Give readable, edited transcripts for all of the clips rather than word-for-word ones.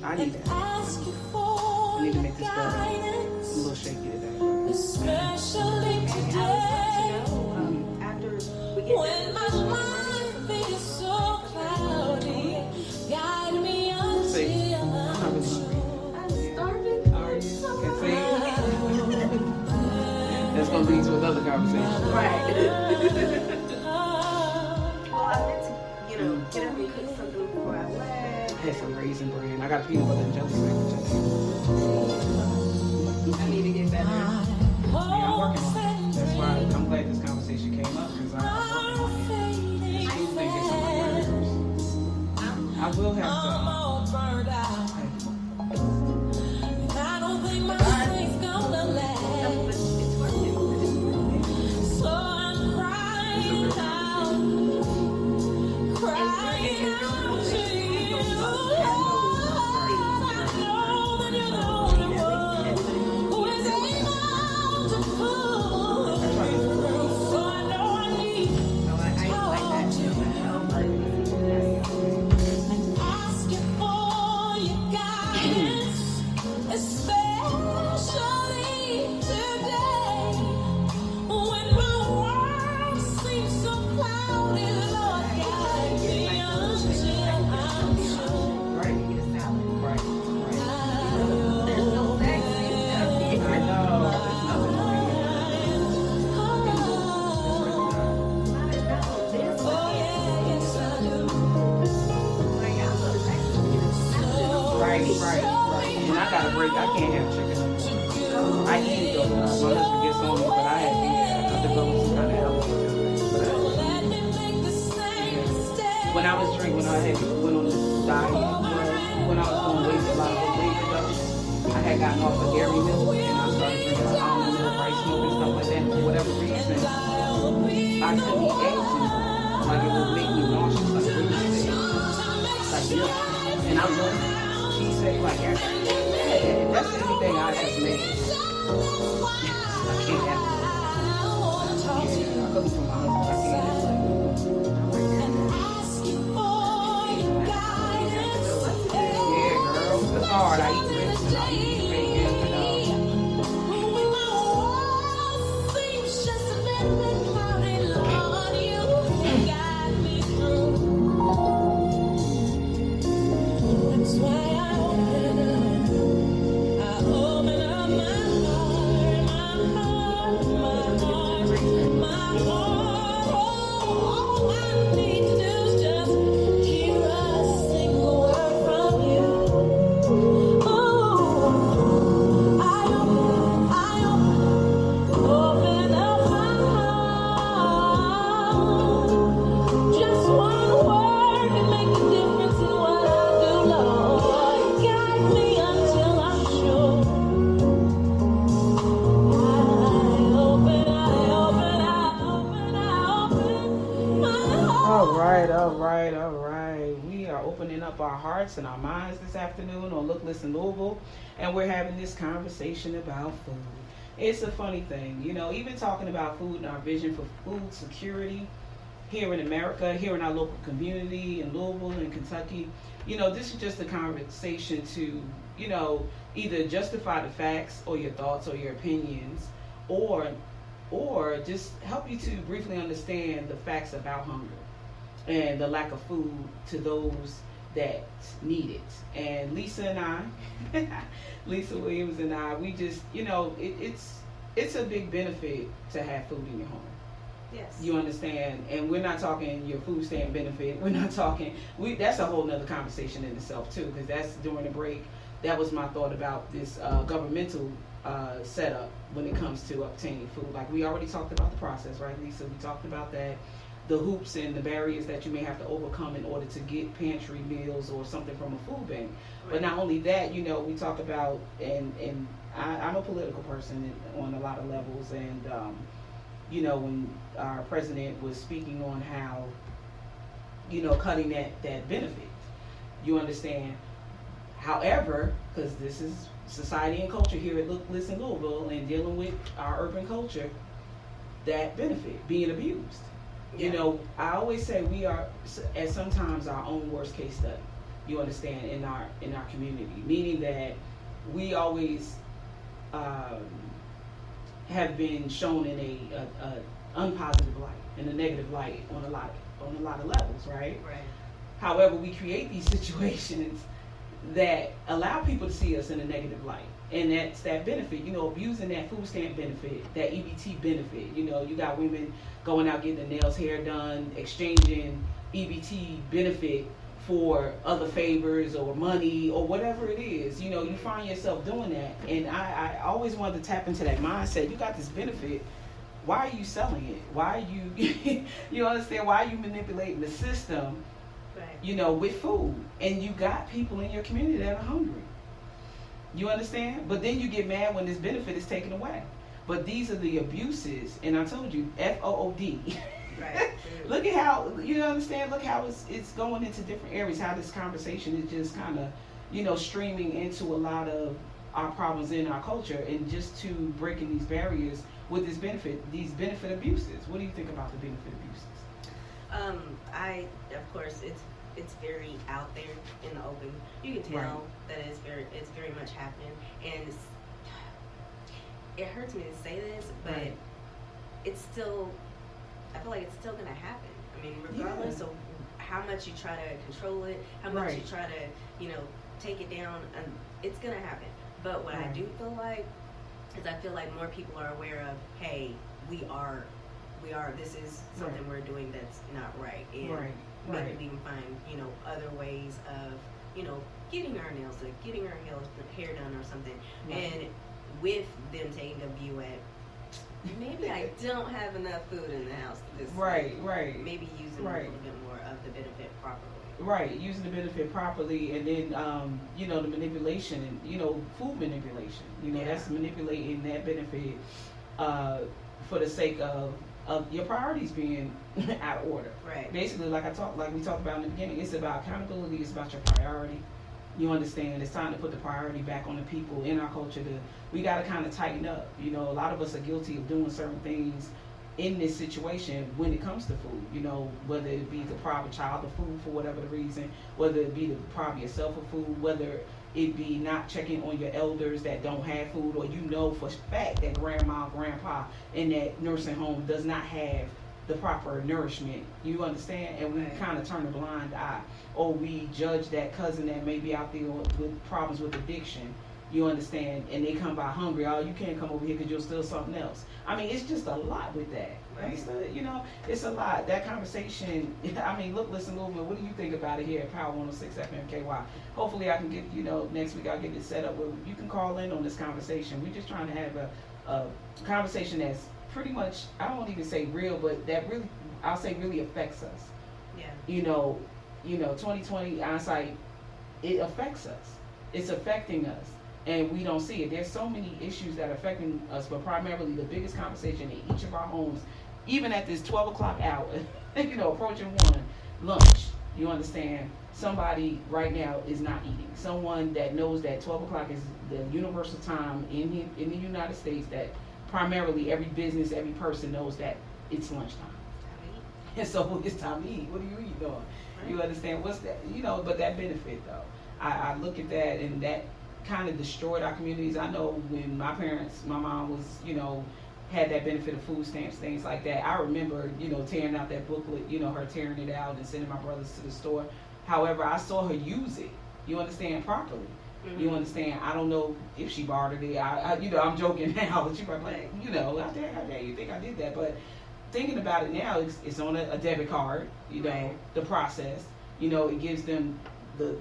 I need that. I need to make this better. I'm a little shaky today. Especially today, After we get when my mind is so cloudy, guide me See, until I'm I'm hungry. I'm starving. Are you? Can see? That's gonna lead to another conversation. Right. Well, I meant to, get up and cook something before I left. I had some raisin bran. I got peanut butter and jelly sandwiches. I need to get better. Yeah, I'm working on it. That's why I'm glad this conversation came up because I'm working on it. This food thing gets on my nerves. I will have I'm to. all burned out. And I don't think my strength's gonna last. But it's working. So I'm crying out to you. I know that you're the only one who is able to pull me through. So I know I need No, I like that too. and ask you for your guidance, especially today when my world seems so cloudy. Lord, guide me until I'm sure Right, Get a salad. right. There's no sex. I know. There's nothing Oh yeah, yes I do. Right. And I got a break. I can't have chicken. I eat it though. My husband gets on me, but I had to develop some kind of allergy. Let me make the same mistake. When I was drinking, I had went on this diet. When I was on weight, a lot of weight reduction, I had gotten off of dairy milk and I started drinking like almond milk, rice milk, and stuff like that. For whatever reason, I couldn't eat eggs anymore. Like it would make me nauseous, like really sick. Like milk. And I love cheesesteak, like everything. Yeah, that's anything I have made. I can't have it. Yeah, I cook for my husband. I can't have it. Yeah, girl, it's hard. I eat grits and I eat bacon and That's why I open up my heart, my heart. All I need to do is just hear a single word from you. Oh, I open up my heart. Just one word can make a difference in what I do, Lord. Guide me until I'm sure. All right. We are opening up our hearts and our minds this afternoon on Look, Listen, Louisville, and we're having this conversation about food. It's a funny thing, even talking about food and our vision for food security here in America, here in our local community in Louisville and Kentucky. This is just a conversation to, either justify the facts or your thoughts or your opinions, or just help you to briefly understand the facts about hunger and the lack of food to those that need it. And Lisa and I, Lisa Williams and I, we just, it's a big benefit to have food in your home. Yes. You understand? And we're not talking your food stamp benefit. We're not talking, that's a whole nother conversation in itself too, because that's during the break. That was my thought about this governmental setup when it comes to obtaining food. Like we already talked about the process, right, Lisa? We talked about that. The hoops and the barriers that you may have to overcome in order to get pantry meals or something from a food bank. Right. But not only that, we talk about, and I'm a political person on a lot of levels, and when our president was speaking on how, cutting that benefit, you understand. However, because this is society and culture here at Look, Listen, Louisville, and dealing with our urban culture, that benefit being abused. Yeah. I always say we are at sometimes our own worst case study. You understand, in our community, meaning that we always have been shown in a unpositive light, in a negative light on a lot of levels, right? Right. However, we create these situations that allow people to see us in a negative light. And that's that benefit, abusing that food stamp benefit, that EBT benefit. You got women going out getting their nails, hair done, exchanging EBT benefit for other favors or money or whatever it is. You find yourself doing that. And I always wanted to tap into that mindset. You got this benefit. Why are you selling it? Why are you, you understand, why are you manipulating the system, Right. with food? And you got people in your community that are hungry. You understand? But then you get mad when this benefit is taken away. But these are the abuses, and I told you, FOOD. Right. Look at how, you understand, look how it's going into different areas, how this conversation is just kind of, streaming into a lot of our problems in our culture, and just to breaking these barriers with these benefit abuses. What do you think about the benefit abuses? Of course, it's very out there in the open. You can tell that it's very much happening, and it hurts me to say this, but Right. it's still, I feel like it's still gonna happen. I mean, regardless of how much you try to control it, how much you try to, take it down, it's gonna happen. But what I do feel like is I feel like more people are aware of, hey, we are, this is something we're doing that's not right. And maybe we can find, other ways of, getting our nails done, getting our hair done or something. And with them taking a view at, maybe I don't have enough food in the house this week. Right. Maybe using a little bit more of the benefit properly. Right, using the benefit properly, and then the manipulation, food manipulation. That's manipulating that benefit for the sake of your priorities being out of order. Right. Basically, like we talked about in the beginning, it's about accountability. It's about your priority. You understand? It's time to put the priority back on the people in our culture. We got to kind of tighten up. A lot of us are guilty of doing certain things in this situation when it comes to food, whether it be to deprive a child of food for whatever the reason, whether it be to deprive yourself of food, whether it be not checking on your elders that don't have food, or for a fact that grandma, grandpa in that nursing home does not have the proper nourishment. You understand? And we kind of turn a blind eye, or we judge that cousin that may be out there with problems with addiction. You understand? And they come by hungry. Oh, you can't come over here because you'll steal something else. I mean, it's just a lot with that. Right. It's a lot. That conversation, listen, Louisville, what do you think about it here at Power 106 FM KY? Hopefully I can get, next week I'll get it set up where you can call in on this conversation. We're just trying to have a conversation that's pretty much, I don't even say real, but that really, I'll say really affects us. Yeah. 2020 hindsight, it affects us. It's affecting us. And we don't see it. There's so many issues that are affecting us, but primarily the biggest conversation in each of our homes, even at this 12 o'clock hour, approaching 1, lunch, you understand, somebody right now is not eating. Someone that knows that 12 o'clock is the universal time in the United States, that primarily every business, every person knows that it's lunchtime. And so it's time to eat. What do you eat, though? Right. You understand? What's that? But that benefit, though. I look at that, and that kind of destroyed our communities. I know when my mom was, had that benefit of food stamps, things like that. I remember, tearing out that booklet, her tearing it out and sending my brothers to the store. However, I saw her use it, you understand, properly. Mm-hmm. You understand? I don't know if she bartered it. I'm joking now, but she probably like, how dare you think I did that? But thinking about it now, it's on a debit card, the process, it gives them the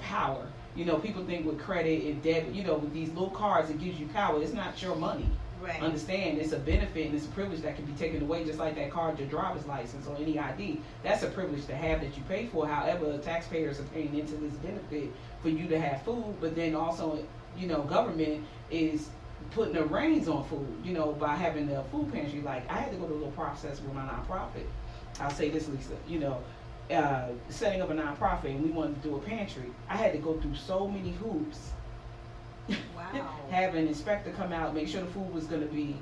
power. People think with credit and debit, with these little cards, it gives you power. It's not your money. Right. Understand? It's a benefit and it's a privilege that can be taken away, just like that card, your driver's license, or any ID. That's a privilege to have that you pay for. However, taxpayers are paying into this benefit for you to have food, but then also, government is putting the reins on food, by having the food pantry. Like, I had to go to a little process with my nonprofit. I'll say this, Lisa, setting up a nonprofit, and we wanted to do a pantry. I had to go through so many hoops. Wow. Have an inspector come out, make sure the food was going to be,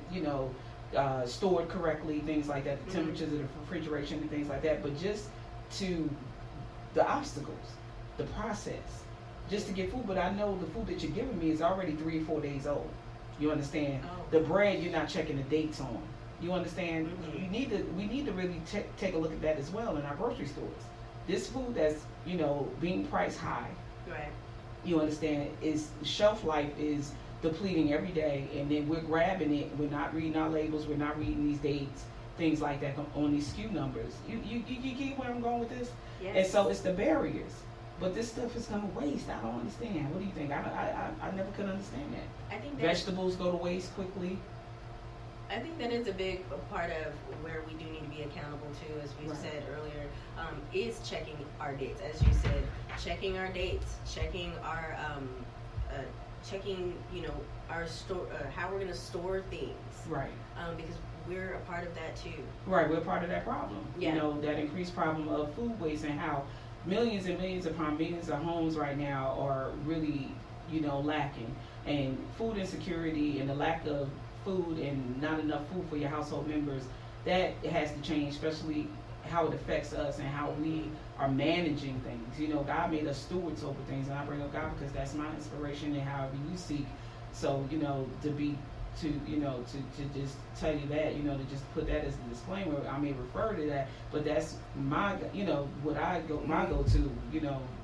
stored correctly, things like that, the temperatures of the refrigeration and things like that. But just to the obstacles, the process just to get food. But I know the food that you're giving me is already 3 or 4 days old. You understand? Oh. The bread you're not checking the dates on. You understand? Mhm. We need to really take a look at that as well in our grocery stores. This food that's being priced high. Right. You understand? Is shelf life is depleting every day, and then we're grabbing it. We're not reading our labels. We're not reading these dates, things like that on these SKU numbers. You get where I'm going with this? Yes. And so it's the barriers. But this stuff is gonna waste. I don't understand. What do you think? I never could understand that. I think Vegetables go to waste quickly. I think that is a big part of where we do need to be accountable to, as we Right. said earlier, is checking our dates. As you said, checking our dates, checking our, our store, how we're going to store things. Right. Because we're a part of that too. Right. We're part of that problem. Yeah. That increased problem of food waste and how millions and millions upon millions of homes right now are really, lacking. And food insecurity and the lack of food and not enough food for your household members, that has to change, especially how it affects us and how we are managing things. God made us stewards over things, and I bring up God because that's my inspiration and however you seek. So, to just tell you that, to just put that as a disclaimer, I may refer to that, but that's my, what my go-to,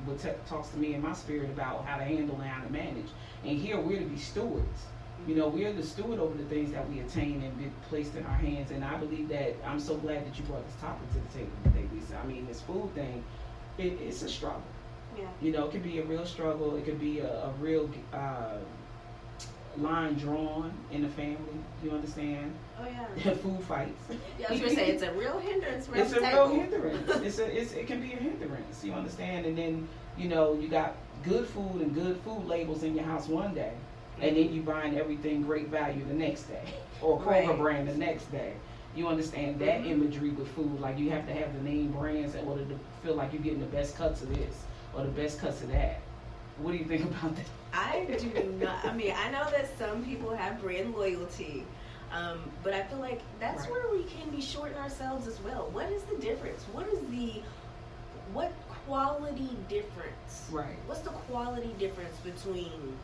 what talks to me in my spirit about how to handle and how to manage. And here we're to be stewards. We're the steward over the things that we attain and be placed in our hands. And I believe that I'm so glad that you brought this topic to the table today, Lisa. I mean, this food thing, it's a struggle. Yeah. It could be a real struggle. It could be a real line drawn in the family. You understand? Oh yeah. Food fights. Yeah, I was gonna say it's a real hindrance. It's a real hindrance. It can be a hindrance. You understand? And then you got good food and good food labels in your house one day. And then you buying everything great value the next day, or Kroger Right. brand the next day. You understand that imagery with food? Like you have to have the name brands in order to feel like you're getting the best cuts of this or the best cuts of that. What do you think about that? I do not. I mean, I know that some people have brand loyalty, but I feel like that's Right. where we can be shorting ourselves as well. What is the difference? What quality difference? Right. What's the quality difference between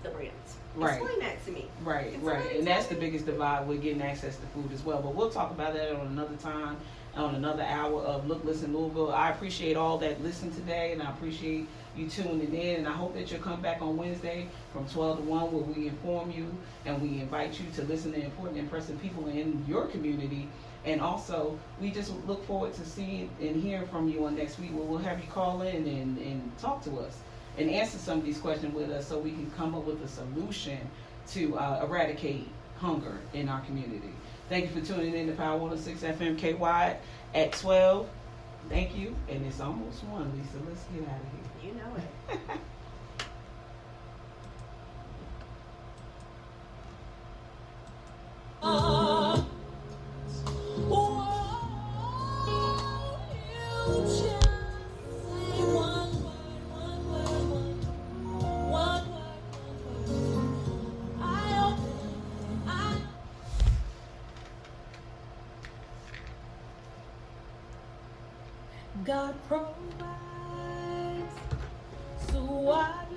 the brands? Right. Explain that to me. Right, Can right. somebody And that's tell the me? biggest divide with getting access to food as well. But we'll talk about that on another time, on another hour of Look, Listen, Louisville. I appreciate all that listened today, and I appreciate you tuning in. And I hope that you'll come back on Wednesday from 12 to 1 where we inform you and we invite you to listen to important, impressive people in your community. And also, we just look forward to seeing and hearing from you on next week where we'll have you call in and talk to us and answer some of these questions with us so we can come up with a solution to eradicate hunger in our community. Thank you for tuning in to Power 106 FM KY at 12. Thank you. And it's almost 1, Lisa. Let's get out of here. You know it. God provides, so why do